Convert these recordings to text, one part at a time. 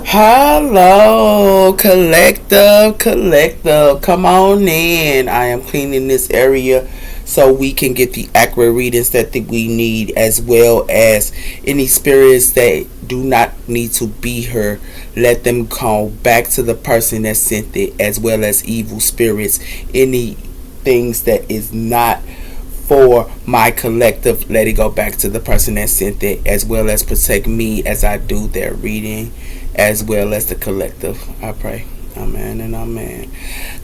Hello, collective. Come on in. I am cleaning this area so we can get the accurate readings that we need, as well as any spirits that do not need to be here. Let them call back to the person that sent it, as well as evil spirits. Any things that is not for my collective, let it go back to the person that sent it, as well as protect me as I do their reading, as well as the collective. I pray. Amen and amen.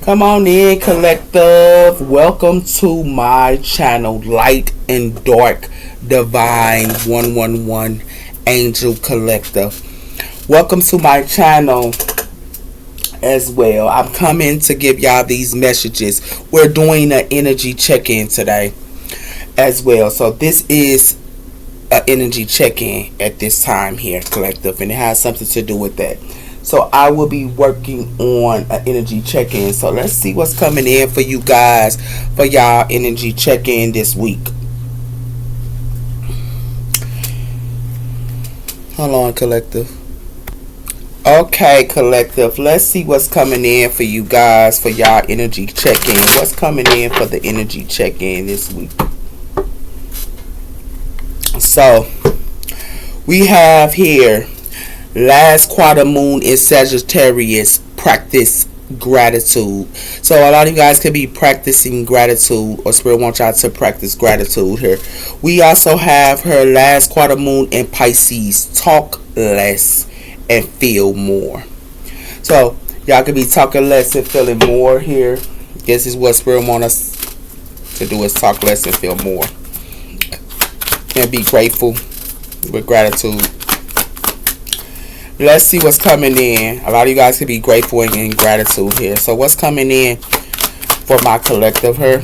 Come on in, collective. Welcome to my channel, Light and Dark Divine 111 Angel Collective. Welcome to my channel as well. I'm coming to give y'all these messages. We're doing an energy check-in today as well. So this is an energy check-in at this time here, collective, and it has something to do with that. So I will be working on an energy check-in. So let's see what's coming in for you guys for y'all energy check-in this week. Hold on, collective. Okay, collective, let's see what's coming in for you guys for y'all energy check-in. What's coming in for the energy check-in this week? So we have here last quarter moon in Sagittarius, practice gratitude. So a lot of you guys could be practicing gratitude, or spirit wants y'all to practice gratitude here. We also have her last quarter moon in Pisces, talk less and feel more. So y'all could be talking less and feeling more here. This is what spirit wants us to do, is talk less and feel more. And be grateful with gratitude. Let's see what's coming in. A lot of you guys can be grateful and in gratitude here. So what's coming in for my collective here?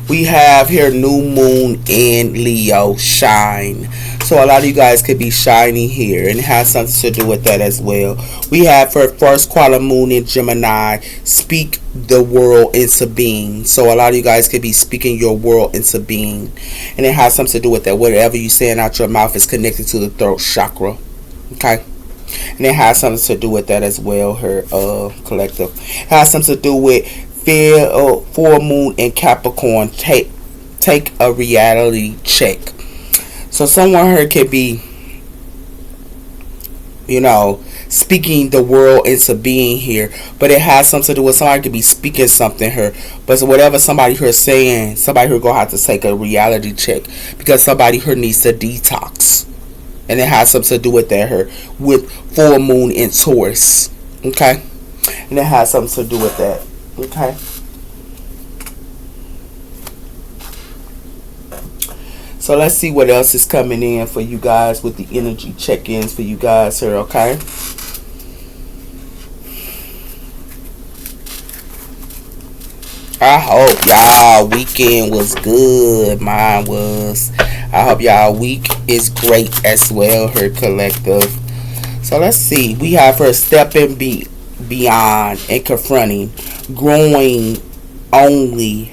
We have here new moon in Leo, shine. So a lot of you guys could be shining here, and it has something to do with that as well. We have her first quarter moon in Gemini, speak the world into being. So a lot of you guys could be speaking your world into being, and it has something to do with that. Whatever you saying out your mouth is connected to the throat chakra. Okay, and it has something to do with that as well. Her collective, it has something to do with full moon in Capricorn. Take a reality check. So someone here could be, speaking the world into being here, but it has something to do with somebody could be speaking something here. But whatever somebody here saying, somebody here gonna have to take a reality check, because somebody here needs to detox, and it has something to do with that here with full moon in Taurus. Okay, and it has something to do with that. Okay. So let's see what else is coming in for you guys with the energy check-ins for you guys here, okay? I hope y'all weekend was good. Mine was. I hope y'all week is great as well, her collective. So let's see. We have her stepping beyond and confronting. Growing only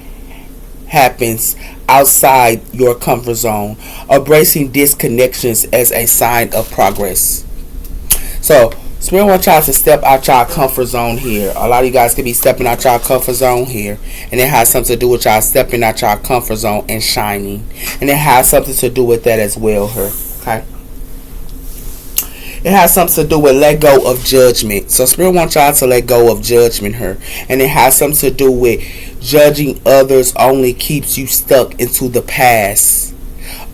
happens outside your comfort zone. Embracing disconnections as a sign of progress. So spirit wants y'all to step out y'all comfort zone here. A lot of you guys could be stepping out y'all comfort zone here, and it has something to do with y'all stepping out y'all comfort zone and shining, and it has something to do with that as well here. Okay, it has something to do with let go of judgment. So spirit wants y'all to let go of judgment here, and it has something to do with judging others only keeps you stuck into the past.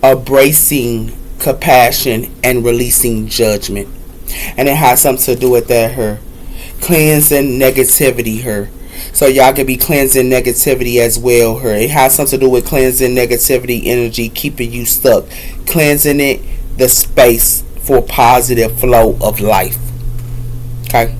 Embracing compassion and releasing judgment, and it has something to do with that here. Cleansing negativity here. So y'all can be cleansing negativity as well here. It has something to do with cleansing negativity energy, keeping you stuck. Cleansing it, the space for positive flow of life. Okay,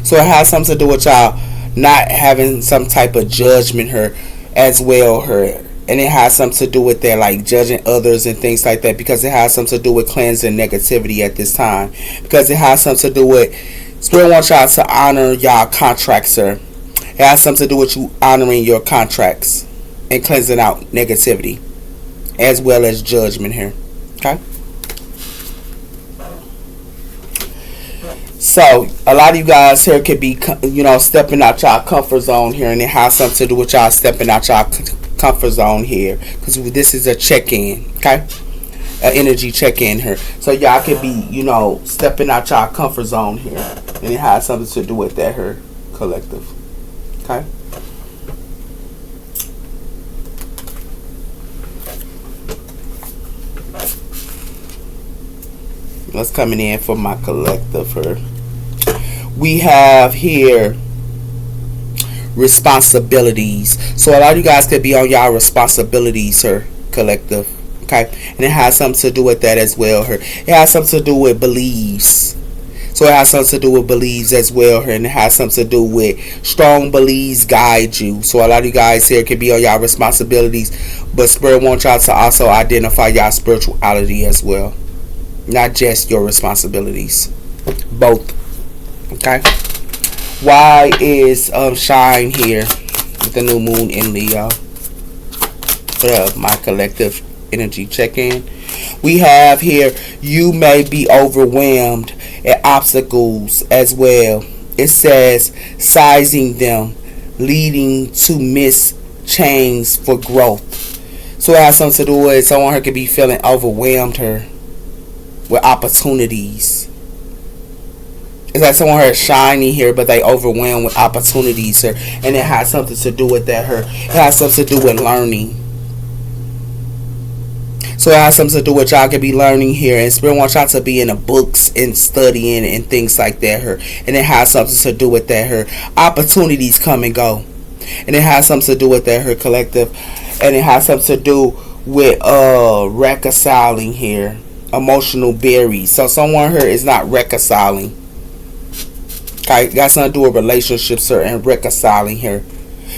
so it has something to do with y'all not having some type of judgment here as well here, and it has something to do with that, like judging others and things like that, because it has something to do with cleansing negativity at this time, because it has something to do with spirit wants y'all to honor y'all contracts, sir. It has something to do with you honoring your contracts and cleansing out negativity as well as judgment here. Okay, So a lot of you guys here could be, stepping out y'all comfort zone here, and it has something to do with y'all stepping out y'all comfort zone here, because this is a check-in, okay? An energy check-in here. So y'all could be, stepping out y'all comfort zone here, and it has something to do with that here, collective, okay? What's coming in for my collective here? We have here responsibilities. So a lot of you guys could be on y'all responsibilities here, collective. Okay? And it has something to do with that as well here. It has something to do with beliefs. So it has something to do with beliefs as well here. And it has something to do with strong beliefs guide you. So a lot of you guys here could be on y'all responsibilities. But Spirit wants y'all to also identify y'all spirituality as well. Not just your responsibilities. Both. Okay? Why is Shine here with the new moon in Leo? What up, my collective energy check-in? We have here, you may be overwhelmed at obstacles as well. It says, sizing them, leading to miss change for growth. So it has something to do with someone who could be feeling overwhelmed here with opportunities. It's like someone here shiny here, but they overwhelmed with opportunities here, and it has something to do with that here. It has something to do with learning. So it has something to do with y'all could be learning here, and Spirit wants y'all to be in the books and studying and things like that here, and it has something to do with that here. Opportunities come and go, and it has something to do with that here, collective, and it has something to do with reconciling here. Emotional berries. So someone here is not reconciling. Okay, got something to do with relationships here and reconciling here,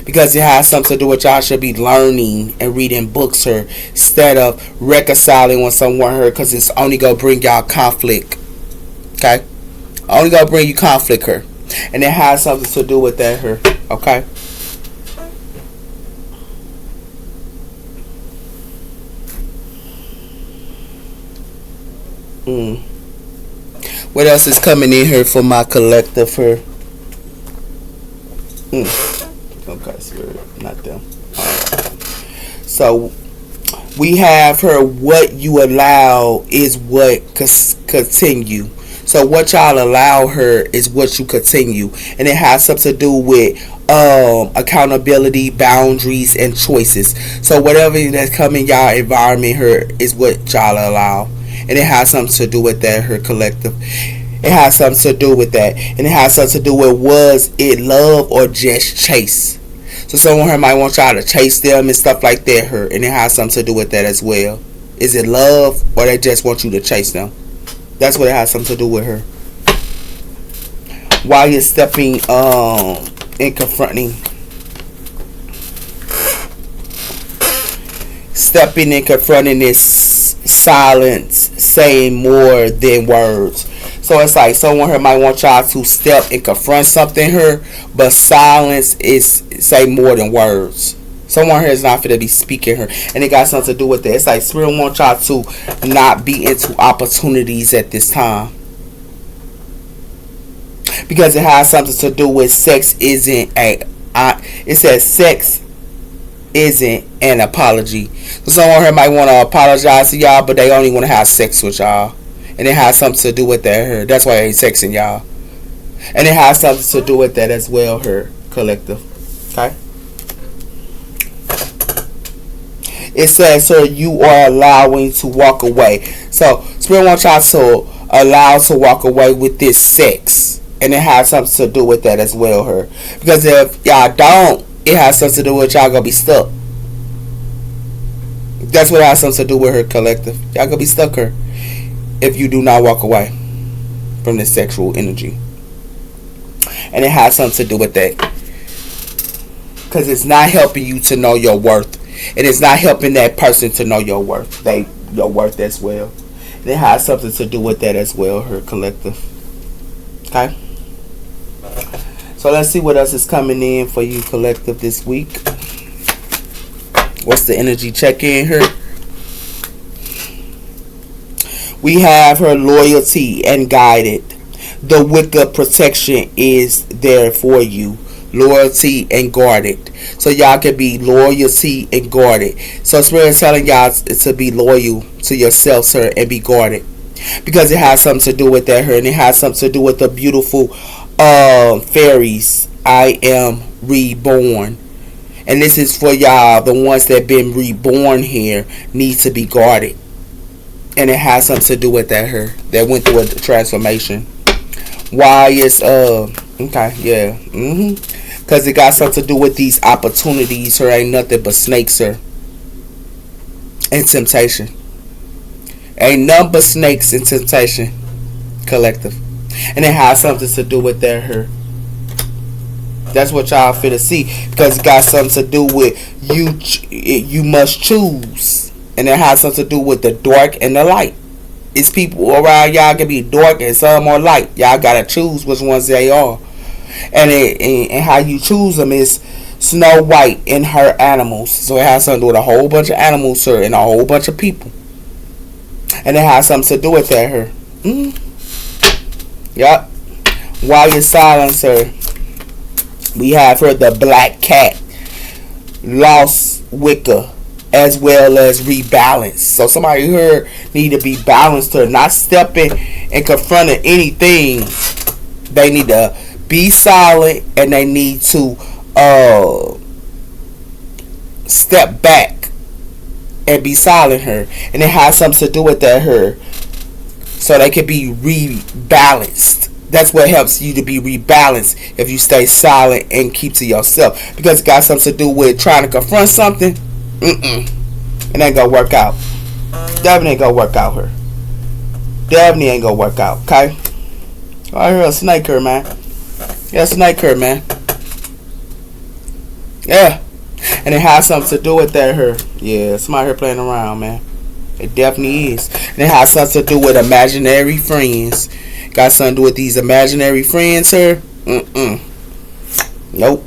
because it has something to do with y'all should be learning and reading books here instead of reconciling with someone here, because it's only gonna bring y'all conflict. Okay, only gonna bring you conflict here, and it has something to do with that here. Okay. What else is coming in here for my collective here? Okay, Spirit, not them. So we have her, what you allow is what continue. So what y'all allow her is what you continue, and it has something to do with accountability, boundaries, and choices. So whatever that's coming y'all environment here is what y'all allow. And it has something to do with that, her collective. It has something to do with that. And it has something to do with, was it love or just chase? So someone here might want y'all to chase them and stuff like that, her. And it has something to do with that as well. Is it love or they just want you to chase them? That's what it has something to do with her. While you're stepping and confronting. Stepping and confronting this silence saying more than words. So it's like someone here might want y'all to step and confront something here, but silence is say more than words. Someone here is not going to be speaking here, and it got something to do with that. It's like Spirit wants y'all to not be into opportunities at this time, because it has something to do with sex isn't a. It says sex isn't an apology. So someone here might want to apologize to y'all, but they only want to have sex with y'all, and it has something to do with that here. That's why they sexing y'all, and it has something to do with that as well here, collective. Okay. It says, so you are allowing to walk away. So Spirit wants y'all to allow to walk away with this sex, and it has something to do with that as well here, because if y'all don't, it has something to do with y'all gonna be stuck. That's what it has something to do with her, collective. Y'all gonna be stuck here if you do not walk away from this sexual energy. And it has something to do with that, because it's not helping you to know your worth, and it's not helping that person to know your worth. Your worth as well. And it has something to do with that as well, her collective. Okay. So let's see what else is coming in for you, collective, this week. What's the energy check-in here? We have her loyalty and guided. The Wicca protection is there for you. Loyalty and guarded. So y'all can be loyalty and guarded. So Spirit is telling y'all to be loyal to yourself, sir, and be guarded. Because it has something to do with that her, and it has something to do with the beautiful fairies. I am reborn. And this is for y'all, the ones that been reborn here need to be guarded. And it has something to do with that her that went through a transformation. Why is okay, yeah. Cause it got something to do with these opportunities. Her ain't nothing but snakes, her. And temptation. Ain't nothing but snakes and temptation. Collective. And it has something to do with that her. That's what y'all finna see, because it got something to do with you must choose, and it has something to do with the dark and the light. It's people around y'all can be dark and some are light. Y'all gotta choose which ones they are, and how you choose them is Snow White and her animals. So it has something to do with a whole bunch of animals, sir, and a whole bunch of people, and it has something to do with that her. Yup. While you're silent, sir. We have her the Black Cat, Lost Wicca, as well as Rebalance. So somebody here need to be balanced, or not stepping and confronting anything. They need to be silent, and they need to step back and be silent her. And it has something to do with that her. So they can be rebalanced. That's what helps you to be rebalanced if you stay silent and keep to yourself. Because it got something to do with trying to confront something. It ain't gonna work out. Definitely ain't gonna work out her. Definitely ain't gonna work out, okay? I hear a snake her, man. Yeah, snake her, man. Yeah. And it has something to do with that her. Yeah, somebody here playing around, man. It definitely is. And it has something to do with imaginary friends. Got something to do with these imaginary friends, sir? Nope.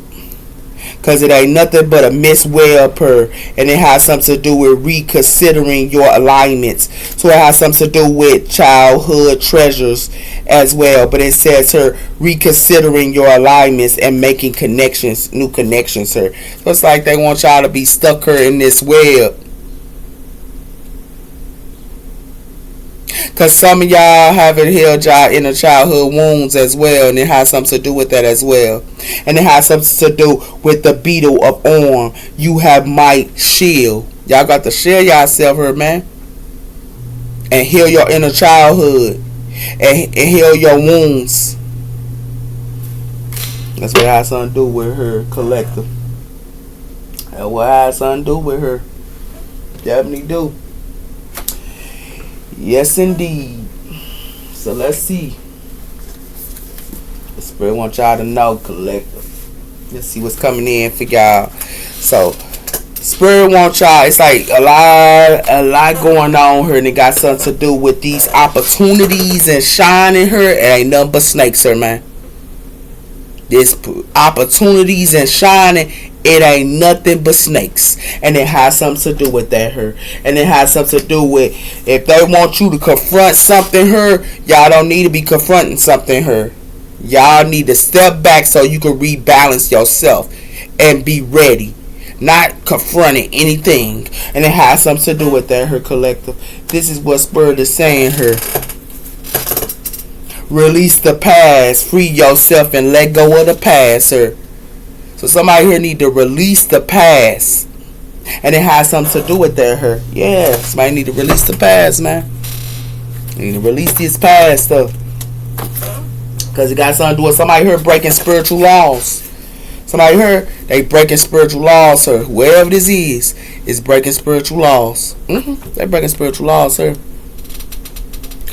Because it ain't nothing but a misweb per. And it has something to do with reconsidering your alignments. So it has something to do with childhood treasures as well. But it says, sir, reconsidering your alignments and making connections, new connections, sir. So it's like they want y'all to be stuck here in this web. Because some of y'all haven't healed y'all inner childhood wounds as well. And it has something to do with that as well. And it has something to do with the beetle of Orm. You have might shield. Y'all got to shield yourself here, man. And heal your inner childhood. And heal your wounds. That's what it has something to do with her collective. That's what it has something to do with her. Definitely do. Yes, indeed. So let's see. The Spirit wants y'all to know, collective. Let's see what's coming in for y'all. So, Spirit wants y'all. It's like a lot going on here, and it got something to do with these opportunities and shining her. It ain't nothing but snakes, sir, man. This opportunities and shining. It ain't nothing but snakes. And it has something to do with that her. And it has something to do with if they want you to confront something her, y'all don't need to be confronting something her. Y'all need to step back so you can rebalance yourself and be ready. Not confronting anything. And it has something to do with that her collective. This is what Spirit is saying her. Release the past. Free yourself and let go of the past, sir. So somebody here need to release the past. And it has something to do with that her. Yeah, somebody need to release the past, man. You need to release this past stuff. Because it got something to do with somebody here breaking spiritual laws. Somebody here, they breaking spiritual laws, sir. Wherever this is breaking spiritual laws. They breaking spiritual laws, sir.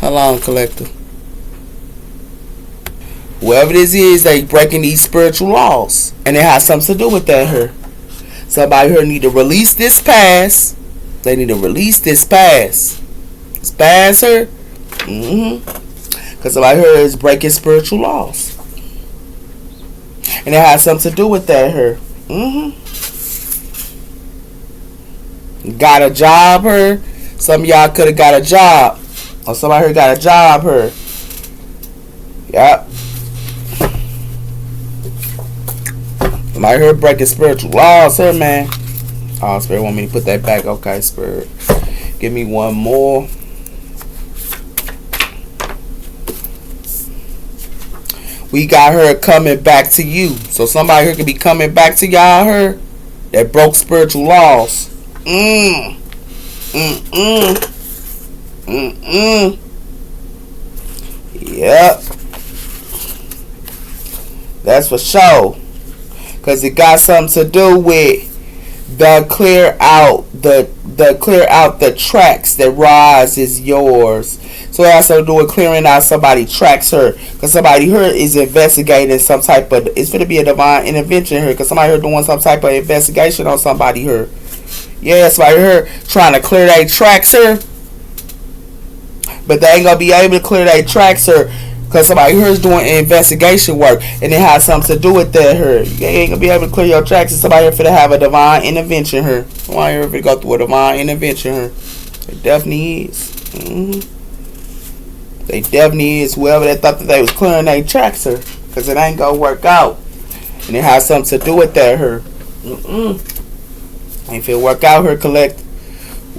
How long, collector? Whoever this is, they breaking these spiritual laws. And it has something to do with that here. Somebody here need to release this past. They need to release this past. This past here. Because somebody here is breaking spiritual laws. And it has something to do with that here. Got a job here. Some of y'all could have got a job. Or somebody here got a job here. Yep. Somebody here breaking spiritual laws here, man. Oh, Spirit want me to put that back. Okay, Spirit. Give me one more. We got her coming back to you. So somebody here could be coming back to y'all her that broke spiritual laws. Yep. That's for sure. Cause it got something to do with the clear out the tracks that rise is yours. So it has to do with clearing out somebody tracks her. Because somebody here is investigating some type of, it's going to be a divine intervention here. Because somebody here doing some type of investigation on somebody here. Yeah, somebody here trying to clear their tracks here. But they ain't going to be able to clear their tracks here. Because somebody here is doing investigation work. And it has something to do with that here. You ain't going to be able to clear your tracks. And somebody here finna have a divine intervention here. Somebody here finna go through a divine intervention here. It definitely is. They definitely is. Whoever they thought that they was clearing their tracks her. Because it ain't going to work out. And it has something to do with that her. Ain't finna work out her collect.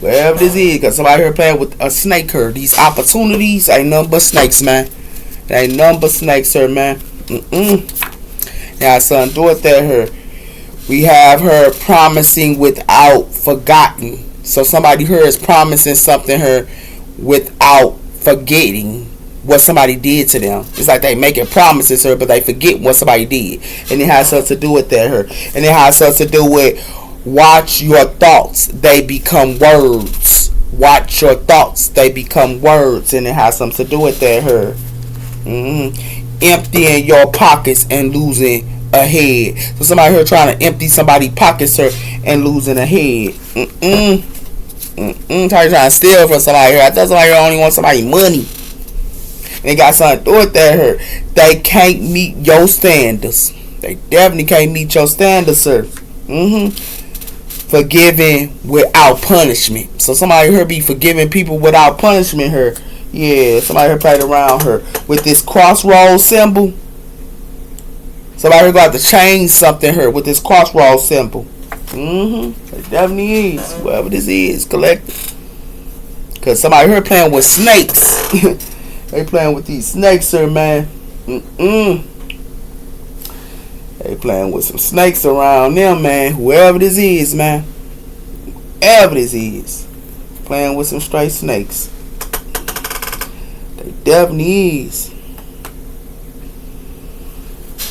Wherever this is. Because somebody here playing with a snake her. These opportunities ain't nothing but snakes, man. It ain't nothing but snakes her, man. Now, son, do it there her. We have her promising without forgotten. So somebody here is promising something her without forgetting what somebody did to them. It's like they making promises her, but they forget what somebody did. And it has something to do with that her. And it has something to do with watch your thoughts. They become words. Watch your thoughts. They become words. And it has something to do with that her. Emptying your pockets and losing a head. So somebody here trying to empty somebody's pockets her and losing a head. Trying to steal from somebody here. I thought somebody here only want somebody money. And they got something to do with that here. They can't meet your standards. They definitely can't meet your standards, sir. Forgiving without punishment. So somebody here be forgiving people without punishment here. Yeah, somebody here played around her with this crossroads symbol. Somebody here got to change something here with this crossroads symbol. It definitely is. Whoever this is, collective. Because somebody here playing with snakes. They playing with these snakes here, man. They playing with some snakes around them, man. Whoever this is, man. Whoever this is. Playing with some straight snakes. They definitely is.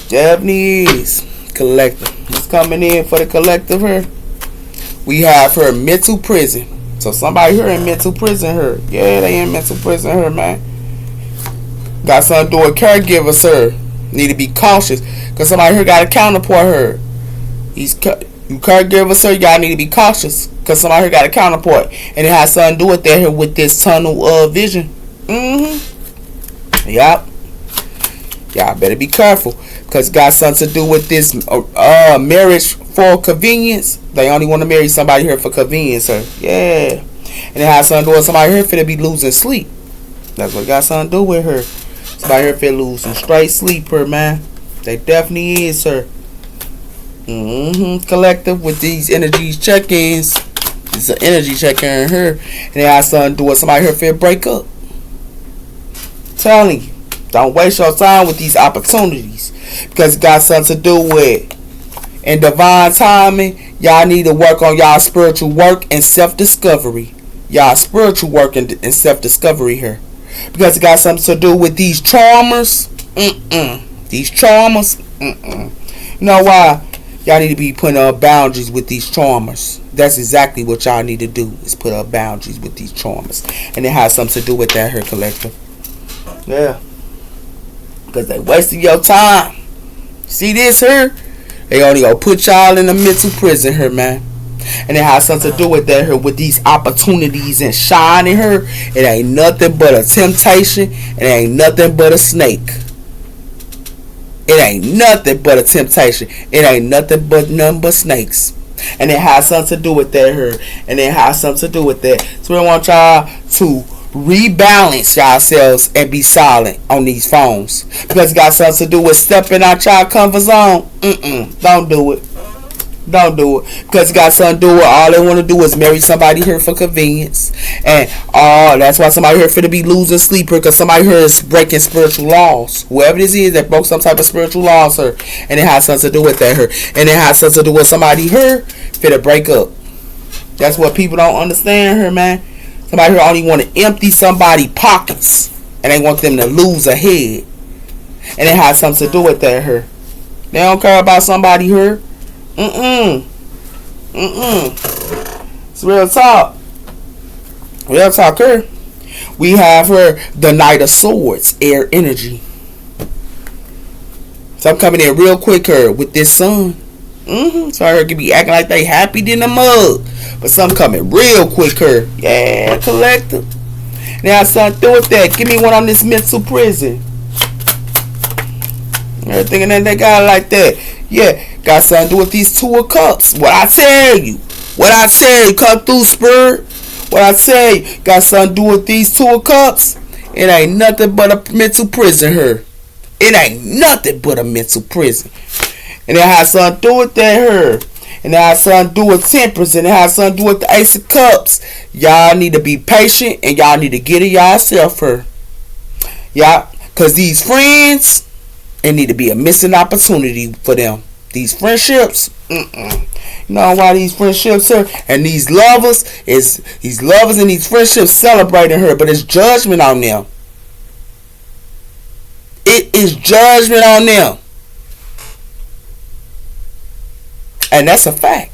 Definitely is. Collective. What's coming in for the collective here? We have her mental prison. So somebody here in mental prison here. Yeah, they in mental prison here, man. Got something to do with caregivers here. Need to be cautious. Because somebody here got a counterpart here. You caregivers here, y'all need to be cautious. Because somebody here got a counterpart. And it has something to do with that here with this tunnel of vision. Yup. Y'all better be careful. Because it got something to do with this marriage for convenience. They only want to marry somebody here for convenience, sir. Yeah. And it has something to do with somebody here finna be losing sleep. That's what it got something to do with her. Somebody here finna losing straight sleep here, man. They definitely is, sir. Collective with these energies check-ins. It's an energy check-in here. And it has something to do with somebody here finna break up. Telling you. Don't waste your time with these opportunities. Because it got something to do with in divine timing. Y'all need to work on y'all spiritual work and self-discovery. Y'all spiritual work and self-discovery here. Because it got something to do with these traumas. These traumas. You know why? Y'all need to be putting up boundaries with these traumas. That's exactly what y'all need to do. Is put up boundaries with these traumas. And it has something to do with that here, collective. Yeah. Because they wasting your time. See this here? They only gonna put y'all in a mental prison here, man. And it has something to do with that here, with these opportunities and shining her. It ain't nothing but a temptation. It ain't nothing but a snake. It ain't nothing but a temptation. It ain't nothing but snakes. And it has something to do with that here. And it has something to do with that. So we want y'all to rebalance yourselves and be silent on these phones because it got something to do with stepping out your comfort zone. Don't do it. Don't do it because it got something to do with all they want to do is marry somebody here for convenience, and that's why somebody here finna be losing sleep here because somebody here is breaking spiritual laws. Whoever this is that broke some type of spiritual laws here, and it has something to do with that here, and it has something to do with somebody here finna break up. That's what people don't understand here, man. Somebody here only want to empty somebody's pockets, and they want them to lose a head, and it has something to do with that here. They don't care about somebody here. It's real talk. Real talk here. We have her the Knight of Swords, air energy. So I'm coming in real quick here with this sun. So her could be acting like they happy in the mug. But some coming real quick here. Yeah, collector. Now son, do with that. Give me one on this mental prison. Everything that they got like that. Yeah, got something to do with these Two of Cups. What I tell you. Come through, Spirit. What I tell you. Got something to do with these Two of Cups. It ain't nothing but a mental prison here. It ain't nothing but a mental prison. And it has something to do with that here. And it has something to do with temperance. And it has something to do with the Ace of Cups. Y'all need to be patient. And y'all need to get it yourself here. Y'all. Because these friends, it need to be a missing opportunity for them. These friendships, you know why these friendships are, and these lovers and these friendships celebrating her, but it's judgment on them. It is judgment on them, and that's a fact.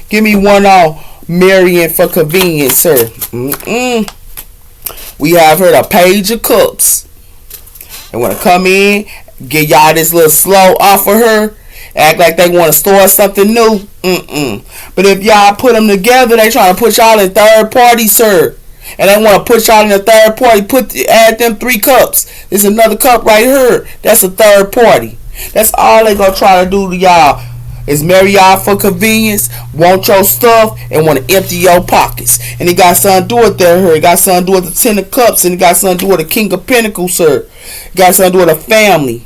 Give me one on marrying for convenience, sir. We have her the Page of Cups. They want to come in, get y'all this little slow offer her, act like they want to store something new. But if y'all put them together, they trying to put y'all in third party, sir. And they want to put y'all in a third party. Add them 3 cups. There's another cup right here. That's a third party. That's all they gonna try to do to y'all. Is marry y'all for convenience, want your stuff, and want to empty your pockets. And it got something to do with that here. It got something to do with the 10 of Cups, and it got something to do with the King of Pentacles, sir. It got something to do with a family.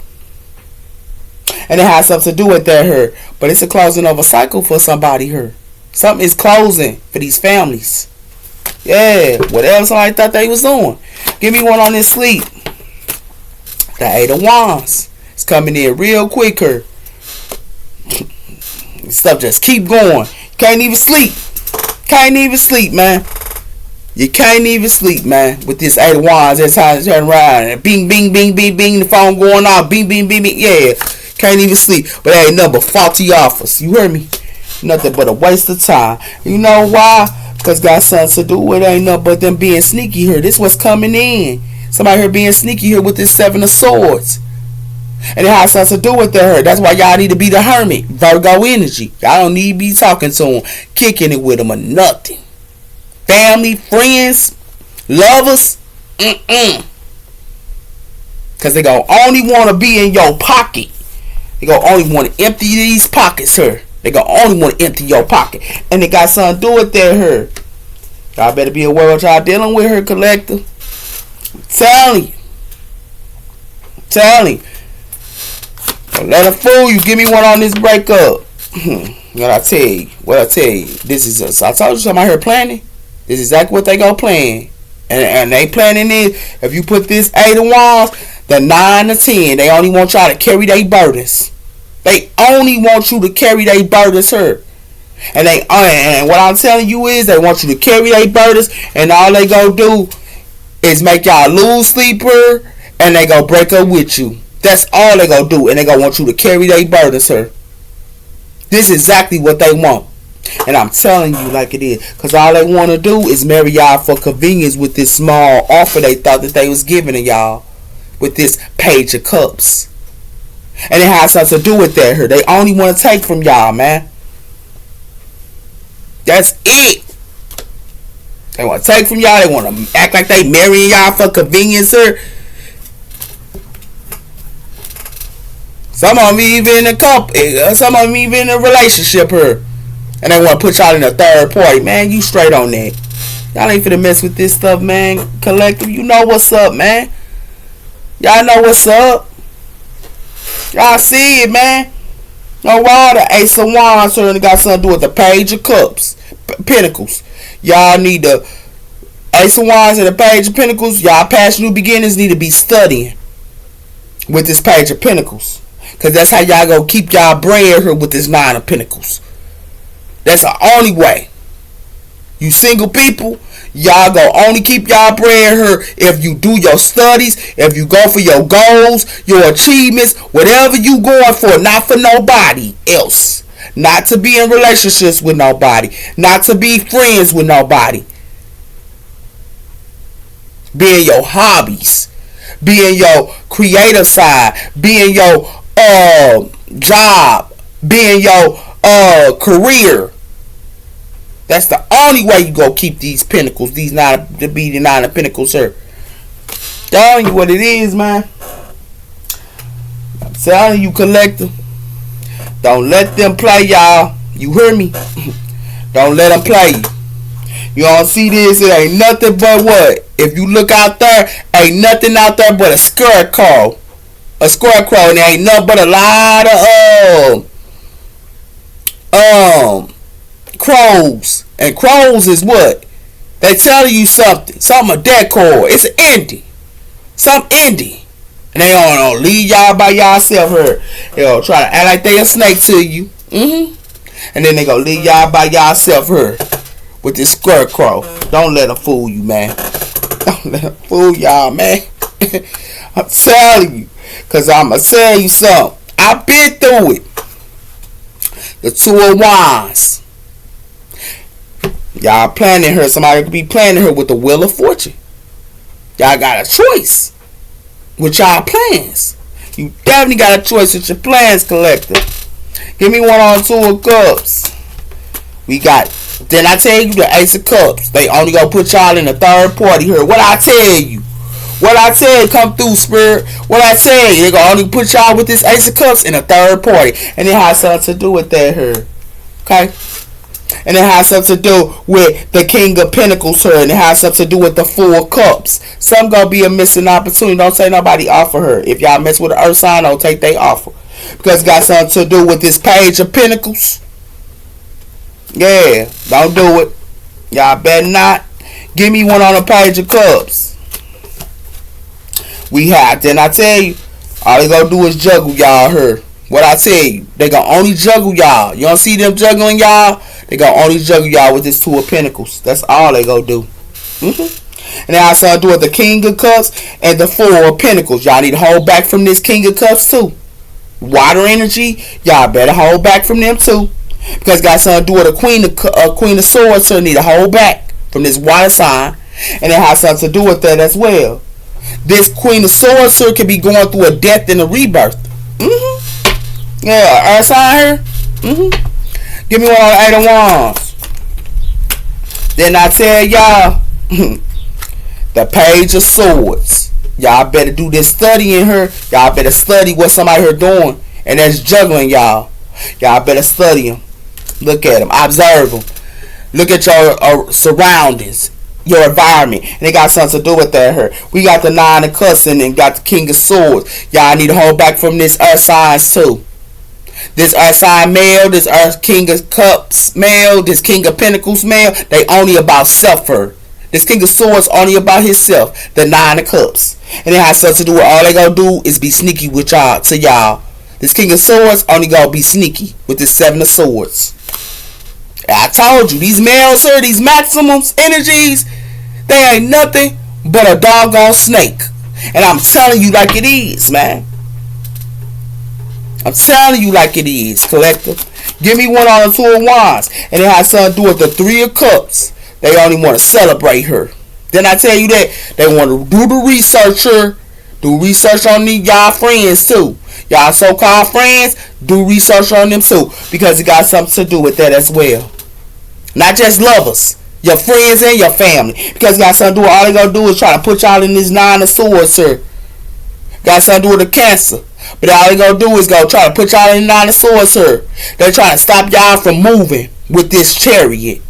And it has something to do with that here. But it's a closing of a cycle for somebody here. Something is closing for these families. Yeah, whatever somebody thought they was doing. Give me one on this sleep. The 8 of Wands. It's coming in real quicker. Stuff just keep going. Can't even sleep. Can't even sleep, man. You can't even sleep, man. With this 8 of Wands, every time you turn around and bing, bing, bing, bing, bing, the phone going off, bing, bing, bing, bing. Yeah, can't even sleep. But that ain't nothing but faulty offers. You heard me? Nothing but a waste of time. You know why? Because got something to do with it. Ain't nothing but them being sneaky here. This what's coming in. Somebody here being sneaky here with this 7 of Swords. And it has something to do with that. That's why y'all need to be the hermit. Virgo energy. Y'all don't need to be talking to them, kicking it with them or nothing. Family, friends, lovers. Because they gonna only want to be in your pocket. They gonna only want to empty these pockets here. They gonna only want to empty your pocket. And it got something to do with that here. Y'all better be aware what y'all dealing with her, collective. I'm telling you. Don't let her fool you. Give me one on this breakup. What I tell you. This is us. I told you somebody here planning. This is exactly what they go plan. And they planning it. If you put this 8 of Wands, the 9 to 10, they only want y'all to carry their burdens. They only want you to carry their burdens here. And what I'm telling you is they want you to carry their burdens, and all they go do is make y'all lose sleeper, and they go break up with you. That's all they gonna do, and they gonna want you to carry their burdens, sir. This is exactly what they want, and I'm telling you like it is, cause all they want to do is marry y'all for convenience with this small offer they thought that they was giving to y'all, with this Page of Cups, and it has something to do with that here. They only want to take from y'all, man. That's it. They want to take from y'all. They want to act like they marrying y'all for convenience, sir. Some of them even in a couple, some of them even in a relationship here, and they want to put y'all in a third party. Man, you straight on that. Y'all ain't finna mess with this stuff, man. Collective, you know what's up, man. Y'all know what's up. Y'all see it, man. No, why the Ace of Wands certainly got something to do with the Page of Cups, Pentacles. Y'all need the Ace of Wands and the Page of Pentacles. Y'all past new beginnings need to be studying with this Page of Pentacles. Because that's how y'all gonna keep y'all bread here with this Nine of Pentacles. That's the only way. You single people, y'all gonna only keep y'all bread here if you do your studies, if you go for your goals, your achievements, whatever you going for, not for nobody else. Not to be in relationships with nobody. Not to be friends with nobody. Be in your hobbies. Be in your creative side. Be in your job. Be in your career. That's the only way you go keep these pentacles, these nine of pentacles here. Telling you what it is, man. I'm telling you, collector. Don't let them play, y'all. You hear me? Don't let them play you. You don't see this? It ain't nothing but what? If you look out there, ain't nothing out there but a scarecrow. A scarecrow, and there ain't nothing but a lot of crows. And crows is what? They telling you something. Something of decor. It's an indie. Some indie. And they don't leave y'all by yourself here. They'll try to act like they a snake to you. And then they gonna leave y'all by yourself here with this scarecrow. Don't let them fool you, man. Don't let them fool y'all, man. I'm telling you. Because I'm going to tell you something. I've been through it. The Two of Wands. Y'all planning her. Somebody could be planning her with the Wheel of Fortune. Y'all got a choice with y'all plans. You definitely got a choice with your plans, collector. Give me one on Two of Cups. We got, then I tell you, the Ace of Cups. They only gonna put y'all in the third party here. What I tell you? What I tell you, come through, Spirit. What I tell you, they gonna only put y'all with this Ace of Cups in a third party. And it has something to do with that here. Okay? And it has something to do with the King of Pentacles here. And it has something to do with the Four of Cups. Some gonna be a missing opportunity. Don't take nobody offer her. If y'all mess with the Earth sign, don't take they offer. Because it got something to do with this Page of Pentacles. Yeah, don't do it. Y'all better not. Give me one on the Page of Cups. We have, then I tell you, all they gonna do is juggle y'all here. What I tell you, they gonna only juggle y'all. You don't see them juggling y'all? They gonna only juggle y'all with this Two of Pentacles. That's all they gonna do. And they also do with the King of Cups and the Four of Pentacles. Y'all need to hold back from this King of Cups too. Water energy, y'all better hold back from them too. Because it got something to do with a Queen of Swords, so you need to hold back from this water sign. And it has something to do with that as well. This Queen of Swords, sir, could be going through a death and a rebirth. Yeah, Earth sign here. Give me one on the Eight of Wands. Then I tell y'all, the Page of Swords. Y'all better do this studying here. Y'all better study what somebody here doing. And that's juggling y'all. Y'all better study them. Look at them. Observe them. Look at your surroundings. Your environment. And it got something to do with that here. We got the Nine of Cups and got the King of Swords. Y'all need to hold back from this Earth signs too. This Earth sign male, this Earth King of Cups male, this King of Pentacles male, they only about self here. This King of Swords only about himself. The Nine of Cups. And it has something to do with all they gonna do is be sneaky with y'all to y'all. This King of Swords only gonna be sneaky with this Seven of Swords. I told you, these males here, these maximums energies, they ain't nothing but a doggone snake. And I'm telling you like it is, man. I'm telling you like it is, collector. Give me one on the Two of Wands. And it has something to do with the Three of Cups. They only want to celebrate her. Then I tell you that they want to do the research here. Do research on y'all friends too. Y'all so-called friends, do research on them too. Because it got something to do with that as well. Not just lovers. Your friends and your family. Because it got something to do with all they gonna do is try to put y'all in this Nine of Swords here. Got something to do with the Cancer. But all they gonna do is go try to put y'all in the Nine of Swords here. They trying to stop y'all from moving with this Chariot.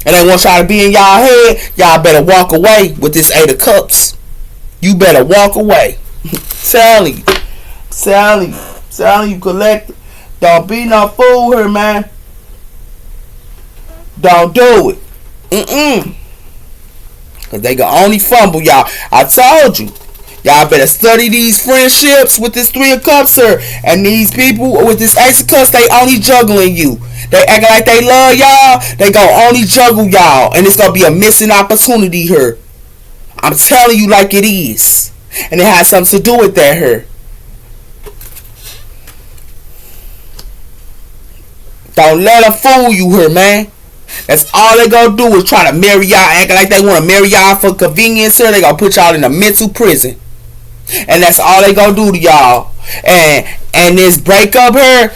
and they want y'all to be in y'all head, y'all better walk away with this 8 of Cups. You better walk away. Telling you, collector. Don't be no fool here, man. Don't do it. Cause they can only fumble y'all. I told you. Y'all better study these friendships with this 3 of Cups, sir. And these people with this Ace of Cups, they only juggling you. They acting like they love y'all. They gonna only juggle y'all. And it's gonna be a missing opportunity here. I'm telling you like it is. And it has something to do with that here. Don't let them fool you here, man. That's all they gonna do is try to marry y'all, acting like they want to marry y'all for convenience, sir. They gonna put y'all in a mental prison. And that's all they gonna do to y'all. And this breakup here,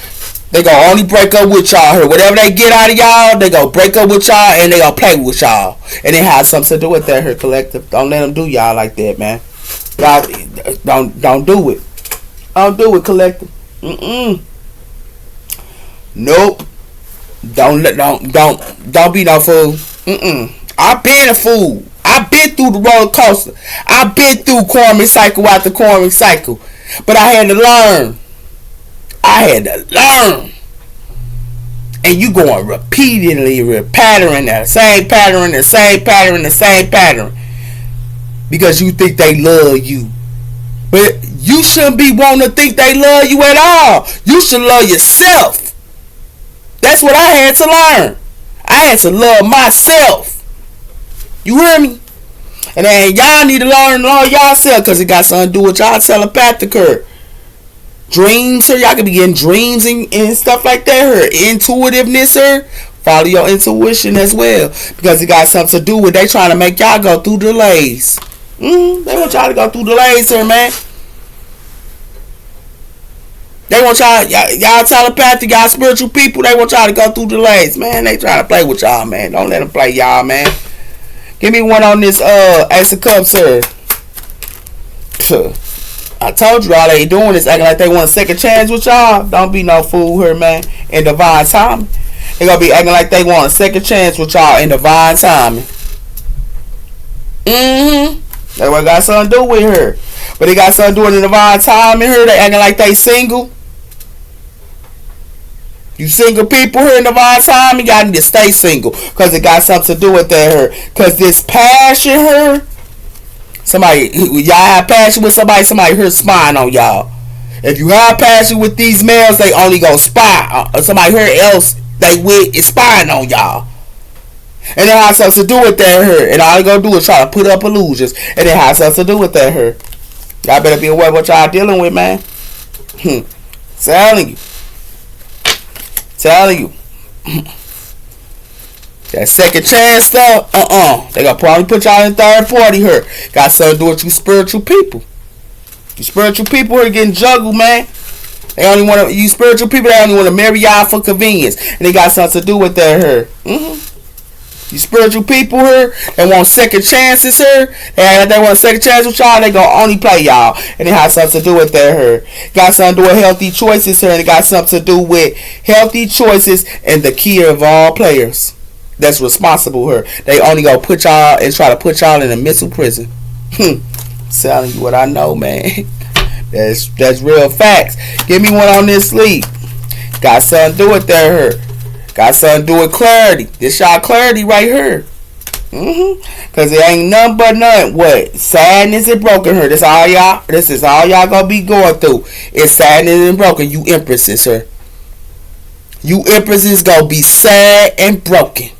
they gonna only break up with y'all here. Whatever they get out of y'all, they gonna break up with y'all and they gonna play with y'all. And it has something to do with that here, collective. Don't let them do y'all like that, man. Y'all don't do it. Don't do it, collective. Nope. Don't be no fool. I've been a fool. I've been through the roller coaster. I've been through karmic cycle after karmic cycle. But I had to learn. And you going repeatedly repatterning the same pattern. Because you think they love you. But you shouldn't be wanting to think they love you at all. You should love yourself. That's what I had to learn. I had to love myself. You hear me? And then y'all need to learn to love yourself because it got something to do with y'all telepathic her. Dreams, her. Y'all could be getting dreams and stuff like that, her. Intuitiveness, her. Follow your intuition as well. Because it got something to do with they trying to make y'all go through delays. They want y'all to go through delays, her, man. They want y'all telepathic, y'all spiritual people, they want y'all to go through delays, man. They trying to play with y'all, man. Don't let them play y'all, man. Give me one on this Ace of Cups, sir. I told you all they doing is acting like they want a second chance with y'all. Don't be no fool here, man. In divine timing. They gonna be acting like they want a second chance with y'all in divine timing. That's what got something to do with her. But they got something to do with the divine timing here. They acting like they single. You single people here in divine timing, y'all need to stay single. Because it got something to do with that here. Because this passion here, y'all have passion with somebody here spying on y'all. If you have passion with these males, they only go spy. Somebody here else they with is spying on y'all. And it has something to do with that here. And all they gonna do is try to put up illusions. And it has something to do with that here. Y'all better be aware of what y'all dealing with, man. Telling you. That second chance stuff, they gonna probably put y'all in third party here. Got something to do with you spiritual people. You spiritual people here getting juggled, man. They only want to, you spiritual people, they only want to marry y'all for convenience. And they got something to do with that here. You spiritual people here, they want second chances here. And if they want a second chance with y'all, they gonna only play y'all. And it has something to do with that here. Got something to do with healthy choices here. And it got something to do with healthy choices and the key of all players that's responsible here. They only gonna put y'all and try to put y'all in a mental prison. Telling you what I know, man. That's real facts. Give me one on this sleep. Got something to do with that here. Got something to do with clarity. This y'all clarity right here. Cause it ain't nothing but nothing. What? Sadness and broken her. This is all y'all gonna be going through. It's sadness and broken. You empresses, sir. You empresses gonna be sad and broken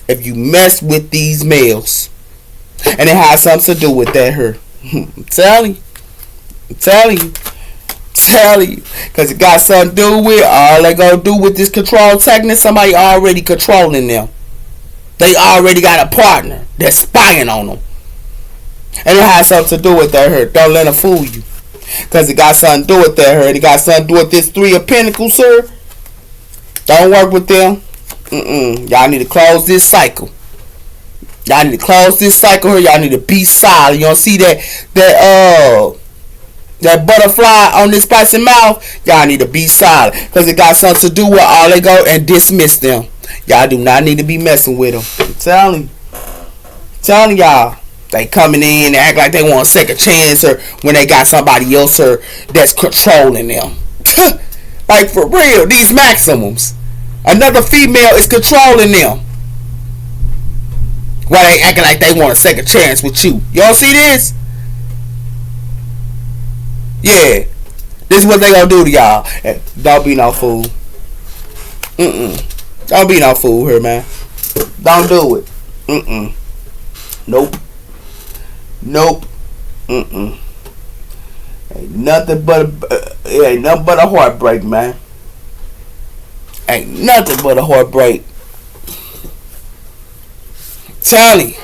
if you mess with these males. And it has something to do with that her. I'm telling you. Because it got something to do with all they gonna do with this control technique. Somebody already controlling them. They already got a partner that's spying on them. And it has something to do with that hurt. Don't let them fool you. Because it got something to do with that hurt. It got something to do with this 3 of Pentacles, sir. Don't work with them. Y'all need to close this cycle. Y'all need to close this cycle here. Y'all need to be solid. You don't see that butterfly on this spicy mouth? Y'all need to be solid. Because it got something to do with all they go and dismiss them. Y'all do not need to be messing with them. I'm telling y'all. They coming in and act like they want a second chance or when they got somebody else or that's controlling them. Like for real, these maximums. Another female is controlling them. Why they acting like they want a second chance with you? Y'all see this? Yeah. This is what they gonna do to y'all. Don't be no fool. Don't be no fool here, man. Don't do it. Nope. Ain't nothing but a heartbreak, man. Ain't nothing but a heartbreak. Tony.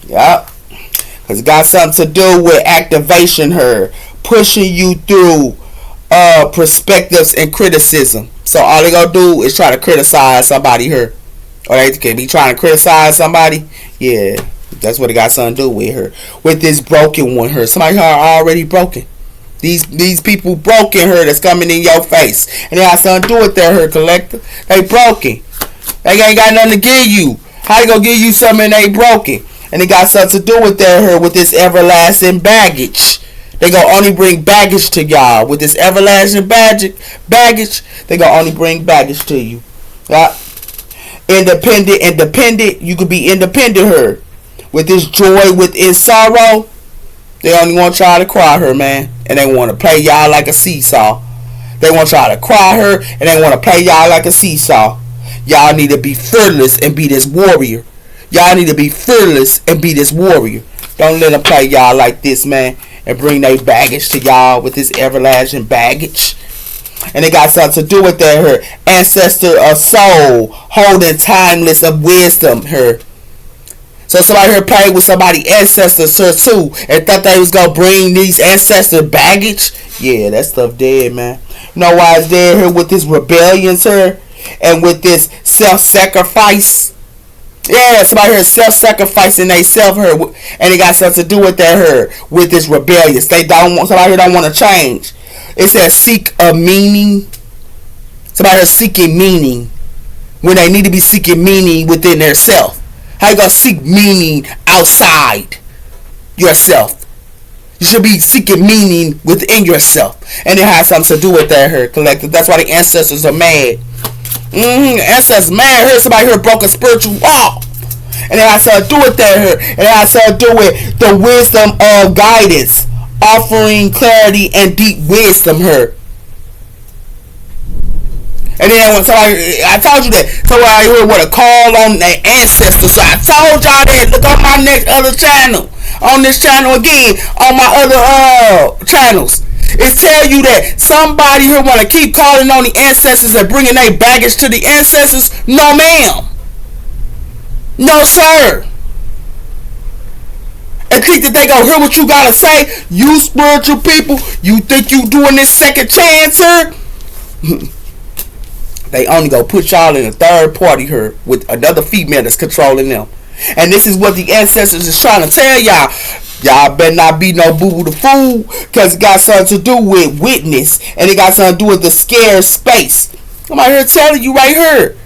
Yup. Cause it got something to do with activation her, pushing you through perspectives and criticism. So all they gonna do is try to criticize somebody here. Or they can be trying to criticize somebody. Yeah. That's what it got something to do with her. With this broken one her. Somebody here already broken. These people broken her that's coming in your face. And they got something to do with their her collector. They broken. They ain't got nothing to give you. How they gonna give you something they broken? And it got something to do with their her with this everlasting baggage. They gonna only bring baggage to y'all. With this everlasting baggage, they gonna only bring baggage to you. Yeah. Independent, you could be independent her. With this joy within sorrow, they only want y'all to cry her, man. And they want to play y'all like a seesaw. They want y'all to cry her, and they want to play y'all like a seesaw. Y'all need to be fearless and be this warrior. Y'all need to be fearless and be this warrior. Don't let them play y'all like this, man. And bring their baggage to y'all with this everlasting baggage. And it got something to do with that her ancestor of soul, holding timeless of wisdom her. So somebody here played with somebody ancestors her too and thought they was gonna bring these ancestor baggage. Yeah, that stuff dead, man. You know why it's dead here with this rebellion, sir? And with this self-sacrifice. Yeah, somebody here self-sacrificing they self her, and it got something to do with that her with this rebellious. They don't want somebody here don't want to change. It says seek a meaning. Somebody here seeking meaning when they need to be seeking meaning within their self. How you gonna seek meaning outside yourself? You should be seeking meaning within yourself, and it has something to do with that her collective. That's why the ancestors are mad. Ancestors mad. Heard somebody here broke a spiritual law, and it has something to do with that her. And it has something to do with the wisdom of guidance, offering clarity and deep wisdom her. And then when somebody, I told you that somebody here would have called on their ancestors. So I told y'all that. Look on my next other channel. On this channel again. On my other channels. It tell you that somebody here want to keep calling on the ancestors and bringing their baggage to the ancestors. No, ma'am. No, sir. And think that they gonna hear what you gotta say. You spiritual people. You think you doing this second chance here? They only go put y'all in a third party here with another female that's controlling them. And this is what the ancestors is trying to tell y'all. Y'all better not be no boo-boo the fool, because it got something to do with witness. And it got something to do with the scared space. I'm out here telling you right here.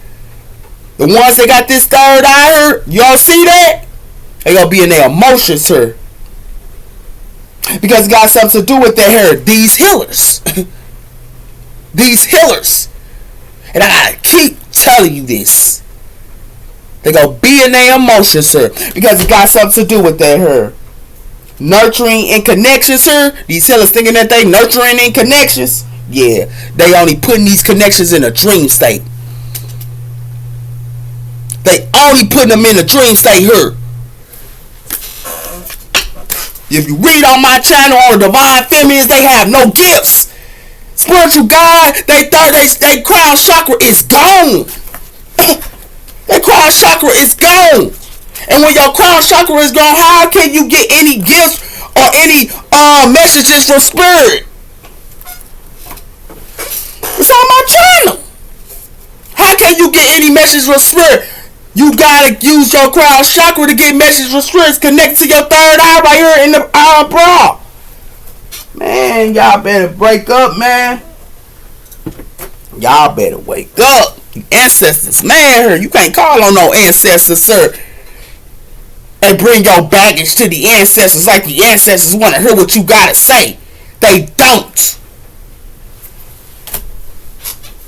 The ones that got this third eye here, y'all see that? They gonna be in their emotions here. Because it got something to do with their hair. These healers. These healers. And I gotta keep telling you this. They gonna be in their emotions, sir. Because it got something to do with their hair. Nurturing and connections, sir. These sellers thinking that they nurturing and connections. Yeah. They only putting these connections in a dream state. They only putting them in a dream state here. If you read on my channel on the Divine Feminines, they have no gifts. Spiritual God, they crown chakra is gone. Their crown chakra is gone. And when your crown chakra is gone, how can you get any gifts or any messages from spirit? It's on my channel. How can you get any messages from spirit? You gotta use your crown chakra to get messages from spirits. Connect to your third eye right here in the eyebrow. Man, y'all better break up, man. Y'all better wake up. Ancestors, man, her. You can't call on no ancestors, sir, and bring your baggage to the ancestors like the ancestors want to hear what you gotta say. They don't.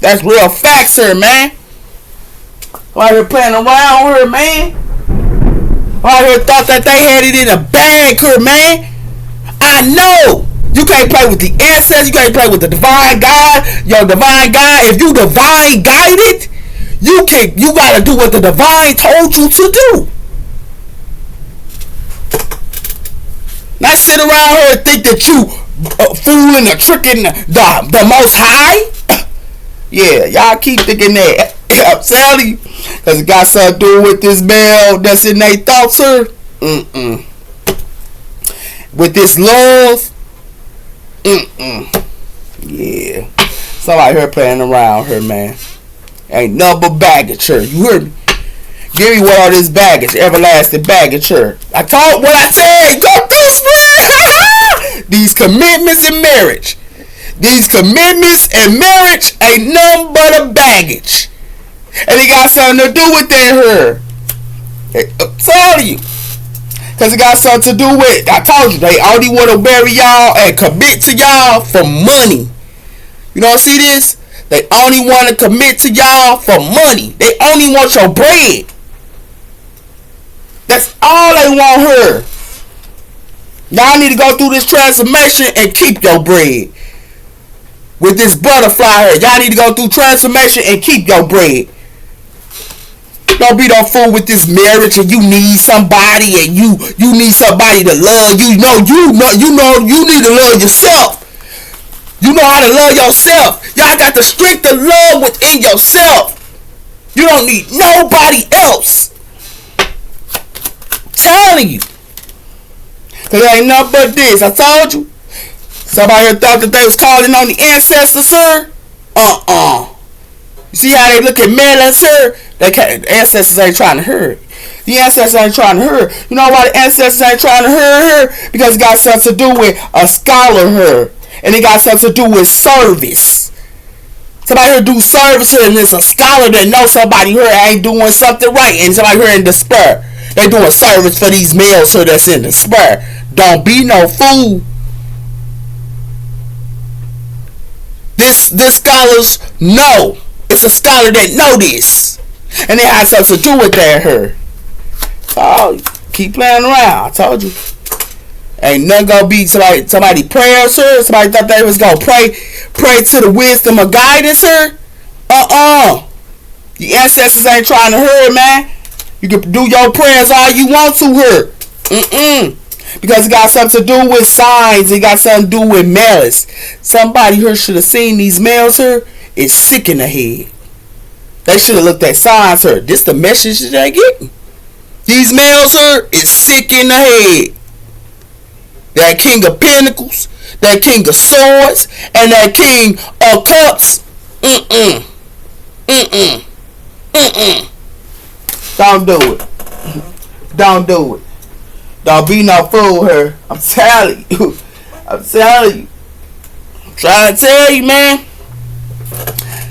That's real facts here, man. Why here playing around here, man? Why here thought that they had it in a bag here, man? I know. You can't play with the ancestors. You can't play with the divine God. Your divine God. If you divine guided, you gotta do what the divine told you to do. Not sit around here and think that you fooling or tricking the Most High. Yeah, y'all keep thinking that. I'm telling you, because it got something to do with this bell that's in their thoughts, sir. With this love. Yeah. Somebody here playing around here, man. Ain't nothing but baggage here. You hear me? Give me what all this baggage, everlasting baggage here. I told what I said. Go this way. These commitments in marriage. These commitments in marriage ain't nothing but a baggage. And it got something to do with that here. I'm telling you. Because it got something to do with, I told you, they only want to marry y'all and commit to y'all for money. You don't see this? They only want to commit to y'all for money. They only want your bread. That's all they want her. Y'all need to go through this transformation and keep your bread. With this butterfly here, y'all need to go through transformation and keep your bread. Don't be no fool with this marriage and you need somebody and you need somebody to love you. You need to love yourself. You know how to love yourself. Y'all got the strength to love within yourself. You don't need nobody else. I'm telling you. Cause there ain't nothing but this. I told you. Somebody here thought that they was calling on the ancestors, sir. You see how they look at man, sir? The ancestors ain't trying to hear it. The ancestors ain't trying to hear it. You know why the ancestors ain't trying to hear her? Because it got something to do with a scholar here. And it got something to do with service. Somebody here do service here, and there's a scholar that knows somebody here ain't doing something right. And somebody here in despair. They doing service for these males here that's in despair. Don't be no fool. This scholars know. It's a scholar that know this. And it has something to do with that here. So, keep playing around. I told you. Ain't nothing gonna be somebody prayers here. Somebody thought they was gonna pray to the wisdom of guidance here. The ancestors ain't trying to hear it, man. You can do your prayers all you want to here. Because it got something to do with signs. It got something to do with malice. Somebody here should have seen these males here. It's sick in the head. They should have looked at signs here. This the message that they getting. These males here is sick in the head. That king of pentacles, that king of swords, and that king of cups. Don't do it. Don't do it. Don't be no fool here. I'm telling you. I'm telling you. I'm trying to tell you, man.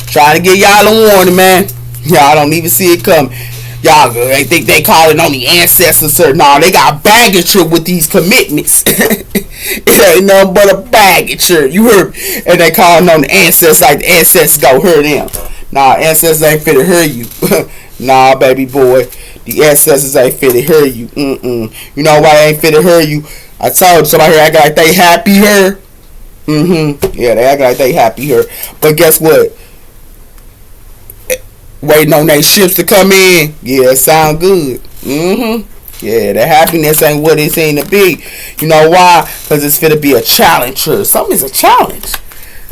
Trying to get y'all a warning, man. Y'all don't even see it coming. Y'all they think they calling on the ancestors or no, they got baggage with these commitments. It ain't nothing but a baggage. You heard? And they calling on the ancestors like the ancestors go hear them. Nah, ancestors ain't fit to hear you. Nah, baby boy. The ancestors ain't fit to hear you. You know why they ain't fit to hear you? I told you, somebody here act like they happy here. Yeah, they act like they happy here. But guess what? Waiting on their ships to come in. Yeah, it sound good. Yeah, the happiness ain't what it seemed to be. You know why? Because it's finna be a challenge. Something is a challenge.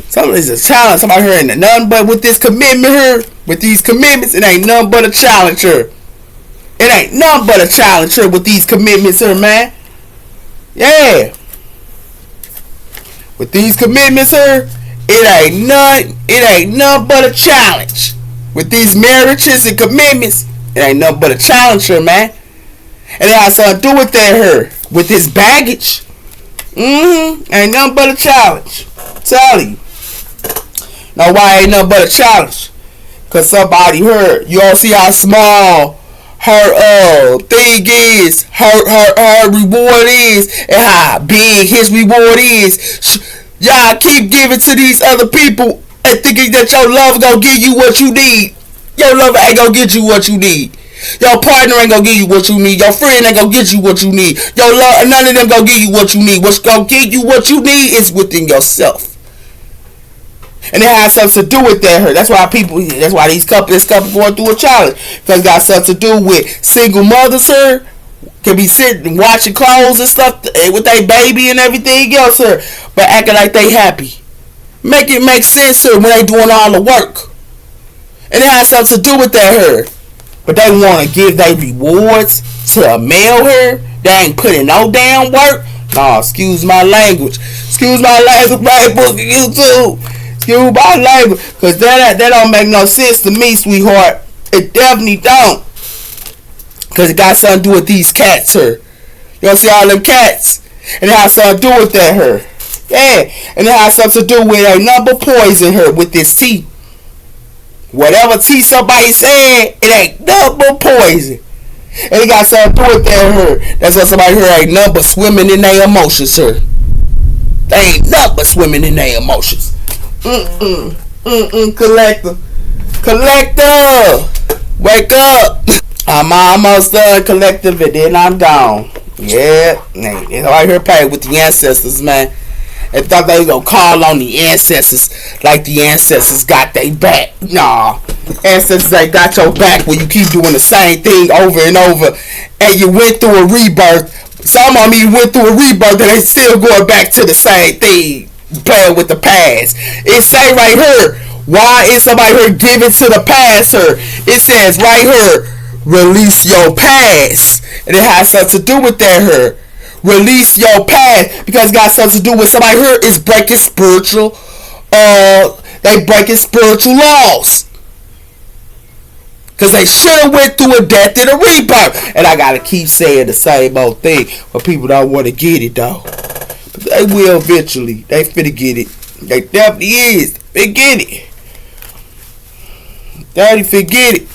Something is a challenge. Somebody here ain't nothing but with this commitment here. With these commitments, it ain't nothing but a challenge here. It ain't nothing but a challenge here with these commitments here, man. Yeah. With these commitments here, it ain't nothing but a challenge. With these marriages and commitments, it ain't nothing but a challenge here, man. And it has something to do with that here. With this baggage. Ain't nothing but a challenge. I'm telling you. Know why ain't nothing but a challenge? Cause somebody hurt. You all see how small her thing is, her reward is, and how big his reward is. Y'all keep giving to these other people and thinking that your love gonna give you what you need. Your love ain't gonna get you what you need. Your partner ain't gonna give you what you need. Your friend ain't gonna get you what you need. Your love, none of them gonna give you what you need. What's gonna give you what you need is within yourself. And it has something to do with that hurt. That's why these couples going through a challenge. Because it got something to do with single mothers, sir. Can be sitting and watching clothes and stuff with their baby and everything else, sir. But acting like they happy. Make it make sense, sir, when they doing all the work. And it has something to do with that hurt. But they want to give their rewards to a male here. They ain't putting no damn work. Nah, excuse my language. Excuse my language, Facebook and YouTube. Excuse my language. Because that don't make no sense to me, sweetheart. It definitely don't. Because it got something to do with these cats here. You don't see all them cats? And it has something to do with that here. Yeah. And it has something to do with a number poison here with this tea. Whatever tea somebody said, it ain't number poison. And it got something to do with that here. That's why somebody here ain't number swimming in their emotions, sir. They ain't number swimming in their emotions. Collector. Wake up. I'm almost done, collective, and then I'm gone. Yeah. It's right here paid with the ancestors, man. And thought they was gonna call on the ancestors like the ancestors got their back. Nah. Ancestors ain't got your back when you keep doing the same thing over and over. And you went through a rebirth. Some of me went through a rebirth and they still going back to the same thing. Playing with the past. It say right here, why is somebody here giving to the past here? It says right here, release your past. And it has something to do with that here. Release your past. Because it got something to do with somebody here is breaking spiritual, they breaking spiritual laws. Because they should have went through a death and a rebirth. And I got to keep saying the same old thing. But people don't want to get it though. But they will eventually. They finna get it. They definitely is. They get it. Daddy forget it.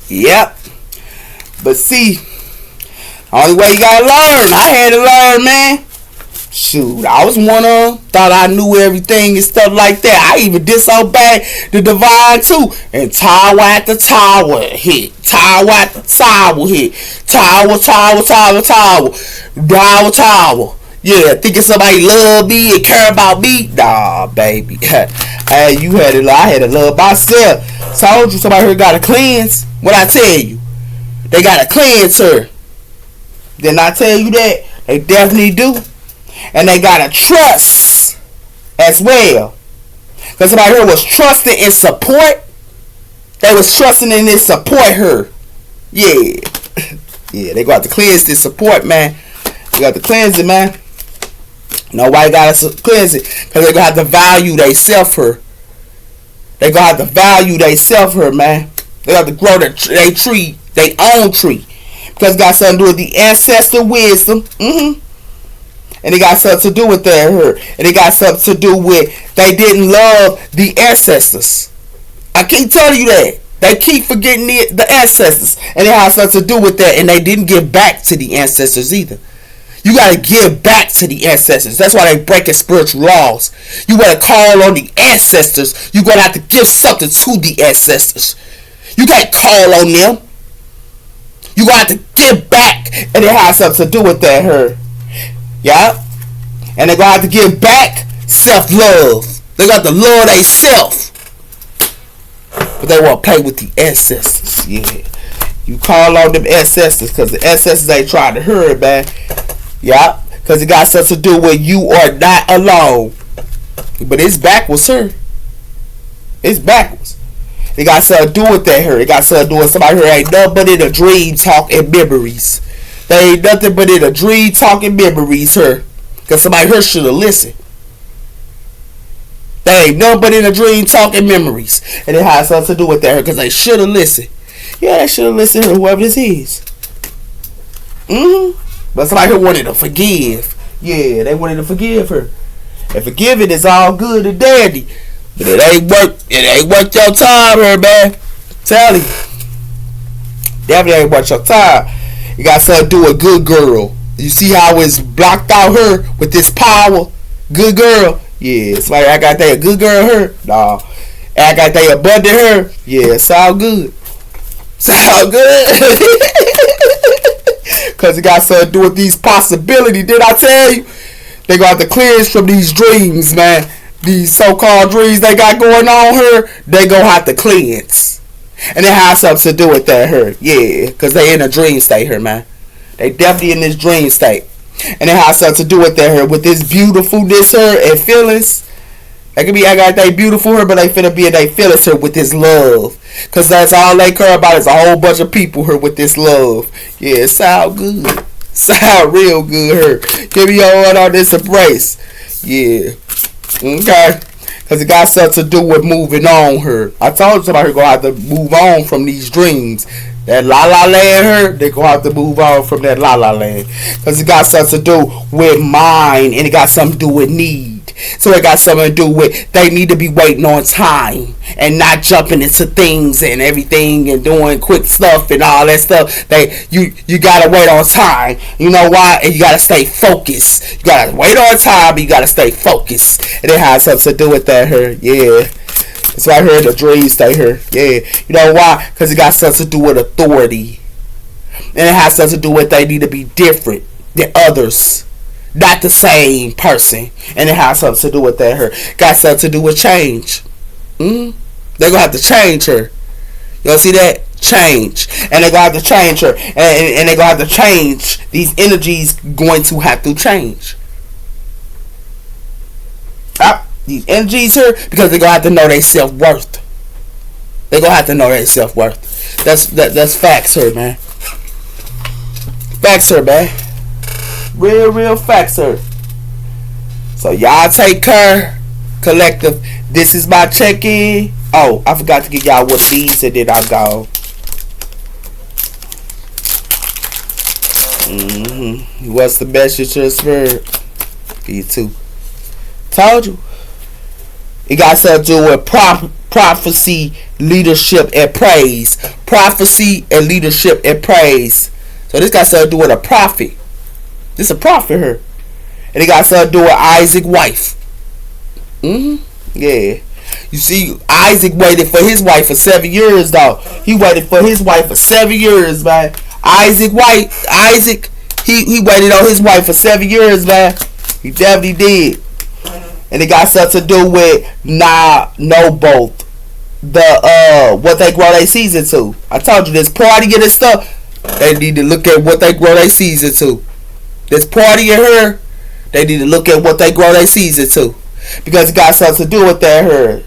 Yep. But see, only way you gotta learn. I had to learn, man. Shoot, I was one of them. Thought I knew everything and stuff like that. I even disobeyed the divine too. And tower at the tower hit. Tower at the tower hit. Tower. Yeah, thinking somebody love me and care about me. Nah, baby. Hey, you had it. I had to love myself. Told you somebody here got to cleanse. What I tell you? They got to cleanse her. Didn't I tell you that? They definitely do. And they got to trust as well. Because somebody here was trusting in support. They was trusting in this support her. Yeah. Yeah, they got to cleanse this support, man. They got to cleanse it, man. Nobody got to cleanse it. Because they going to have to value they self her. They going to have to value they self her, man. They got to grow their tree, their own tree. Because it got something to do with the ancestor wisdom. And it got something to do with their hurt. And it got something to do with they didn't love the ancestors. I keep telling you that. They keep forgetting the ancestors. And it has something to do with that. And they didn't give back to the ancestors either. You got to give back to the ancestors. That's why they breaking spiritual laws. You got to call on the ancestors. You're going to have to give something to the ancestors. You got to call on them. You got to give back. And it has something to do with that her. Yeah. And they're going to have to give back self-love. They got to love they self. But they want to play with the ancestors. Yeah. You call on them ancestors because the ancestors ain't trying to hurt, man. Yeah. Because it got something to do with you are not alone. But it's backwards, sir. It's backwards. It got something to do with that here. It got something to do with somebody who ain't nothing but in a dream talk and memories. They ain't nothing but in a dream talking memories here. Because somebody here should have listened. They ain't nothing but in a dream talking memories. And it has something to do with that here. Because they should have listened. Yeah, they should have listened to whoever this is. But somebody here wanted to forgive. Yeah, they wanted to forgive her. And forgiving is all good and dandy. But it ain't worth your time here, man. Tell you. Definitely ain't worth your time. You got something to do with good girl. You see how it's blocked out her with this power? Good girl. Yeah, it's like I got that good girl her. Nah. I got that abundant her. Yeah, it's all good. It's all good. Cause it got something to do with these possibilities. Did I tell you? They gonna have to cleanse from these dreams, man. These so-called dreams they got going on here, they gonna have to cleanse. And it has something to do with that here. Yeah, because they in a dream state here, man. They definitely in this dream state. And it has something to do with that here. With this beautifulness here and feelings. They can be acting like they beautiful here, but they finna be in their feelings here with this love. Because that's all they care about is a whole bunch of people here with this love. Yeah, it sound good. Sound real good here. Give me your one on this embrace. Yeah. Okay. Because it got something to do with moving on here. I told you somebody gonna have to move on from these dreams. That la la land here, they gonna have to move on from that la la land. Because it got something to do with mind and it got something to do with need. So it got something to do with they need to be waiting on time and not jumping into things and everything and doing quick stuff and all that stuff. You gotta wait on time. You know why? And you gotta stay focused. You gotta wait on time, but you gotta stay focused. And it has something to do with that here. Yeah. That's why I heard the dreams stay here. Yeah. You know why? Because it got something to do with authority. And it has something to do with they need to be different than others. Not the same person. And it has something to do with that her. Got something to do with change. They're going to have to change her. You don't see that? Change. And they're going to have to change her. And they're going to have to change. These energies going to have to change. These energies here. Because they're going to have to know their self-worth. They're going to have to know their self-worth. That's facts here, man. Facts here, man. Real facts, sir. So y'all take care, collective. This is my check-in. Oh, I forgot to give y'all what these and then I go. What's the message you just heard? You too. Told you. It got something to do with prophecy, leadership, and praise. Prophecy and leadership and praise. So this got something to do with a prophet. This a prophet here. And it got something to do with Isaac's wife. Yeah. You see, Isaac waited for his wife for 7 years, though. He waited for his wife for 7 years, man. Isaac, he waited on his wife for 7 years, man. He definitely did. And it got something to do with both. What they grow their season to. I told you this party and this stuff. They need to look at what they grow their season to. This party in her, they need to look at what they grow their season to. Because it got something to do with that her.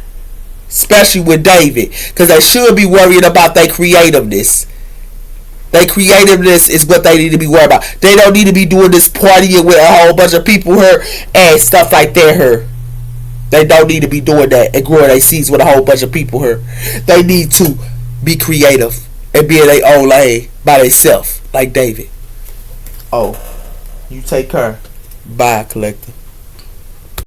Especially with David. Because they should be worried about their creativeness. Their creativeness is what they need to be worried about. They don't need to be doing this partying with a whole bunch of people here and stuff like that her. They don't need to be doing that and growing their seeds with a whole bunch of people here. They need to be creative and be in their own lane by themselves, like David. Oh. You take care. Bye, collector.